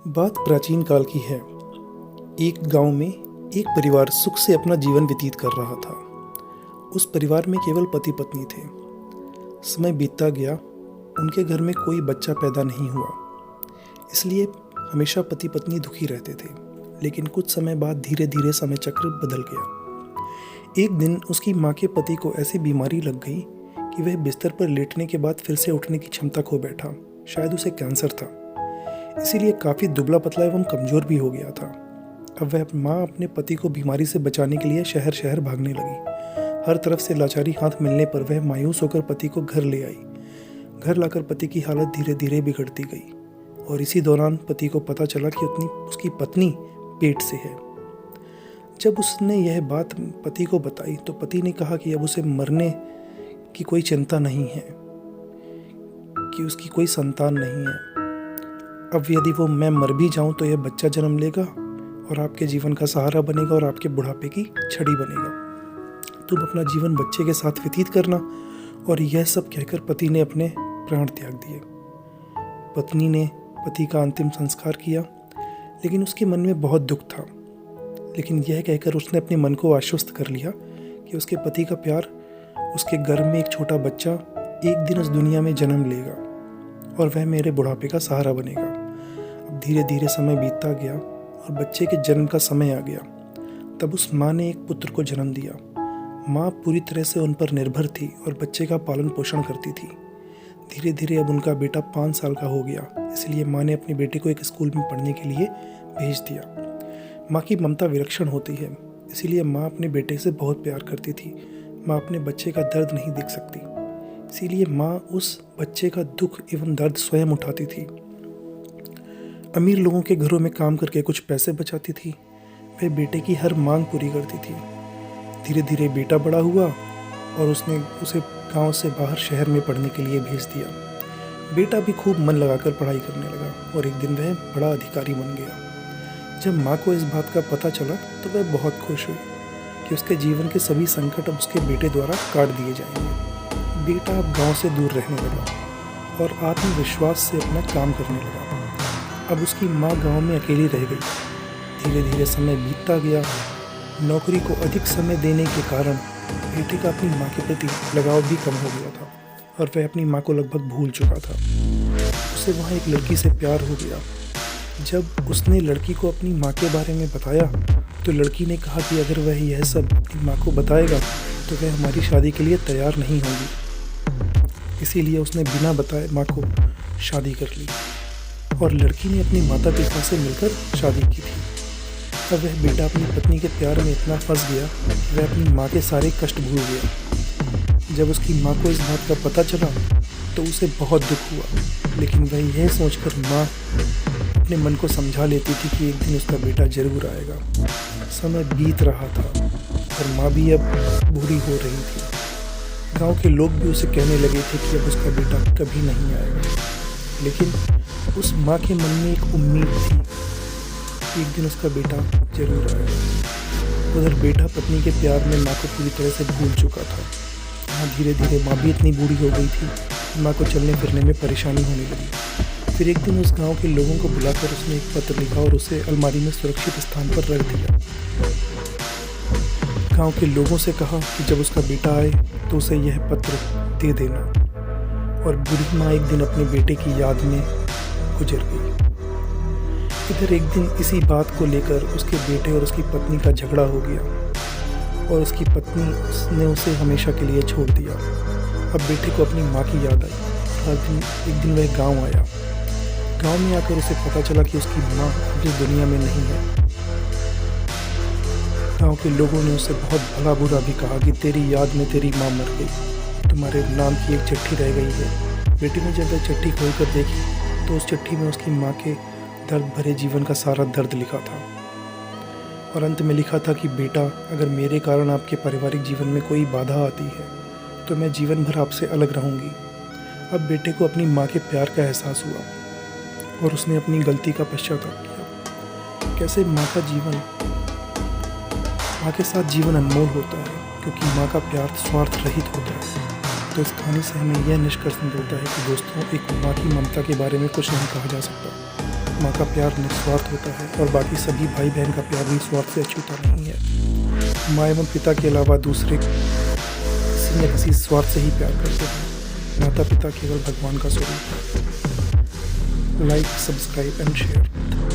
बात प्राचीन काल की है। एक गांव में एक परिवार सुख से अपना जीवन व्यतीत कर रहा था। उस परिवार में केवल पति पत्नी थे। समय बीतता गया, उनके घर में कोई बच्चा पैदा नहीं हुआ, इसलिए हमेशा पति पत्नी दुखी रहते थे। लेकिन कुछ समय बाद धीरे धीरे समय चक्र बदल गया। एक दिन उसकी माँ के पति को ऐसी बीमारी लग गई कि वह बिस्तर पर लेटने के बाद फिर से उठने की क्षमता खो बैठा। शायद उसे कैंसर था, इसीलिए काफ़ी दुबला पतला एवं कमज़ोर भी हो गया था। अब वह माँ अपने पति को बीमारी से बचाने के लिए शहर शहर भागने लगी। हर तरफ से लाचारी हाथ मिलने पर वह मायूस होकर पति को घर ले आई। घर लाकर पति की हालत धीरे धीरे बिगड़ती गई और इसी दौरान पति को पता चला कि उसकी पत्नी पेट से है। जब उसने यह बात पति को बताई तो पति ने कहा कि अब उसे मरने की कोई चिंता नहीं है, कि उसकी कोई संतान नहीं है। अब यदि मैं मर भी जाऊं तो यह बच्चा जन्म लेगा और आपके जीवन का सहारा बनेगा और आपके बुढ़ापे की छड़ी बनेगा। तुम अपना जीवन बच्चे के साथ व्यतीत करना। और यह सब कहकर पति ने अपने प्राण त्याग दिए। पत्नी ने पति का अंतिम संस्कार किया, लेकिन उसके मन में बहुत दुख था। लेकिन यह कहकर उसने अपने मन को आश्वस्त कर लिया कि उसके पति का प्यार, उसके गर्भ में एक छोटा बच्चा एक दिन उस दुनिया में जन्म लेगा और वह मेरे बुढ़ापे का सहारा बनेगा। अब धीरे धीरे समय बीतता गया और बच्चे के जन्म का समय आ गया। तब उस माँ ने एक पुत्र को जन्म दिया। माँ पूरी तरह से उन पर निर्भर थी और बच्चे का पालन पोषण करती थी। धीरे धीरे अब उनका बेटा 5 साल का हो गया, इसलिए माँ ने अपने बेटे को एक स्कूल में पढ़ने के लिए भेज दिया। माँ की ममता विलक्षण होती है, इसीलिए माँ अपने बेटे से बहुत प्यार करती थी। माँ अपने बच्चे का दर्द नहीं देख सकती, इसीलिए माँ उस बच्चे का दुख एवं दर्द स्वयं उठाती थी। अमीर लोगों के घरों में काम करके कुछ पैसे बचाती थी। वह बेटे की हर मांग पूरी करती थी। धीरे धीरे बेटा बड़ा हुआ और उसने उसे गांव से बाहर शहर में पढ़ने के लिए भेज दिया। बेटा भी खूब मन लगाकर पढ़ाई करने लगा और एक दिन वह बड़ा अधिकारी बन गया। जब माँ को इस बात का पता चला तो वह बहुत खुश हुई कि उसके जीवन के सभी संकट अब उसके बेटे द्वारा काट दिए जाएंगे। बेटा अब गांव से दूर रहने लगा और आत्मविश्वास से अपना काम करने लगा। अब उसकी माँ गांव में अकेली रह गई। धीरे धीरे समय बीतता गया। नौकरी को अधिक समय देने के कारण बेटे का अपनी माँ के प्रति लगाव भी कम हो गया था और वह अपनी माँ को लगभग भूल चुका था। उसे वहाँ एक लड़की से प्यार हो गया। जब उसने लड़की को अपनी माँ के बारे में बताया तो लड़की ने कहा कि अगर वह यह सब अपनी माँ को बताएगा तो वह हमारी शादी के लिए तैयार नहीं होगी। इसीलिए उसने बिना बताए माँ को शादी कर ली और लड़की ने अपनी माता पिता से मिलकर शादी की थी। अब वह बेटा अपनी पत्नी के प्यार में इतना फंस गया कि वह अपनी माँ के सारे कष्ट भूल गया। जब उसकी माँ को इस बात का पता चला तो उसे बहुत दुख हुआ, लेकिन वह यह सोचकर माँ अपने मन को समझा लेती थी कि एक दिन उसका बेटा जरूर आएगा। समय बीत रहा था और माँ भी अब बूढ़ी हो रही थी। गांव के लोग भी उसे कहने लगे थे कि अब उसका बेटा कभी नहीं आएगा, लेकिन उस माँ के मन में एक उम्मीद थी कि एक दिन उसका बेटा जरूर आएगा। उधर बेटा पत्नी के प्यार में माँ को पूरी तरह से भूल चुका था। हाँ, धीरे धीरे माँ भी इतनी बूढ़ी हो गई थी कि माँ को चलने फिरने में परेशानी होने लगी। फिर एक दिन उस गांव के लोगों को बुलाकर उसने एक पत्र लिखा और उसे अलमारी में सुरक्षित स्थान पर रख दिया। गांव के लोगों से कहा कि जब उसका बेटा आए तो उसे यह पत्र दे देना। और बूढ़ी माँ एक दिन अपने बेटे की याद में गुजर गई। इधर एक दिन इसी बात को लेकर उसके बेटे और उसकी पत्नी का झगड़ा हो गया और उसकी पत्नी ने उसे हमेशा के लिए छोड़ दिया। अब बेटे को अपनी माँ की याद आई। एक दिन वह गांव आया। गांव में आकर उसे पता चला कि उसकी माँ इस दुनिया में नहीं है। गांव के लोगों ने उसे बहुत भला बुरा भी कहा कि तेरी याद में तेरी माँ मर गई, तुम्हारे नाम की एक चिट्ठी रह गई है। बेटे ने जब वह चिट्ठी खोलकर देखी तो उस चिट्ठी में उसकी माँ के दर्द भरे जीवन का सारा दर्द लिखा था और अंत में लिखा था कि बेटा, अगर मेरे कारण आपके पारिवारिक जीवन में कोई बाधा आती है तो मैं जीवन भर आपसे अलग रहूँगी। अब बेटे को अपनी माँ के प्यार का एहसास हुआ और उसने अपनी गलती का पश्चाताप किया। कैसे माँ के साथ जीवन अनमोल होता है, क्योंकि माँ का प्यार स्वार्थ रहित होता है। तो इस कहानी से हमें यह निष्कर्ष निकलता है कि दोस्तों, एक माँ की ममता के बारे में कुछ नहीं कहा जा सकता। माँ का प्यार निस्वार्थ होता है और बाकी सभी भाई बहन का प्यार भी स्वार्थ से अछूता नहीं है। माँ एवं पिता के अलावा दूसरे किसी न किसी स्वार्थ से ही प्यार करते हैं। माता पिता केवल भगवान का स्वरूप है। Like, subscribe and share.